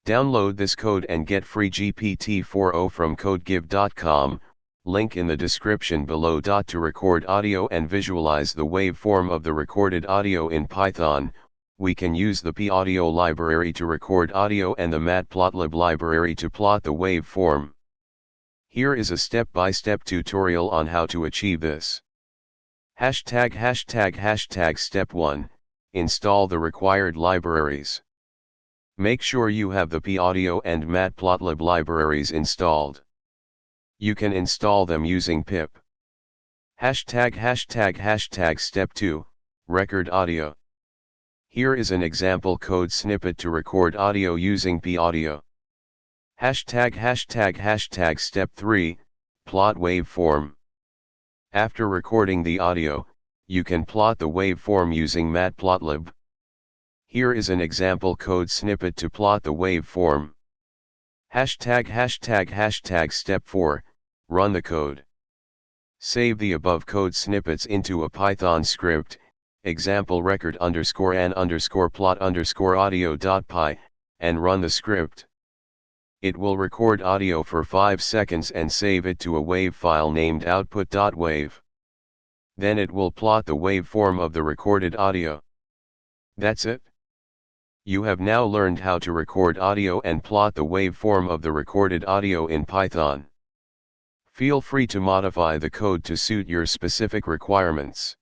Download this code and get free GPT-4o from codegive.com, link in the description below. To record audio and visualize the waveform of the recorded audio in Python, we can use the pyaudio library to record audio and the matplotlib library to plot the waveform. Here is a step-by-step tutorial on how to achieve this. Step 1, install the required libraries. Make sure you have the pyaudio and matplotlib libraries installed. You can install them using pip. Step 2, record audio. Here is an example code snippet to record audio using pyaudio. Step 3, plot waveform. After recording the audio, you can plot the waveform using matplotlib. Here is an example code snippet to plot the waveform. Step 4, run the code. Save the above code snippets into a Python script, example record _an_plot_audio.py, and run the script. It will record audio for 5 seconds and save it to a WAV file named output.wav. Then it will plot the waveform of the recorded audio. That's it. You have now learned how to record audio and plot the waveform of the recorded audio in Python. Feel free to modify the code to suit your specific requirements.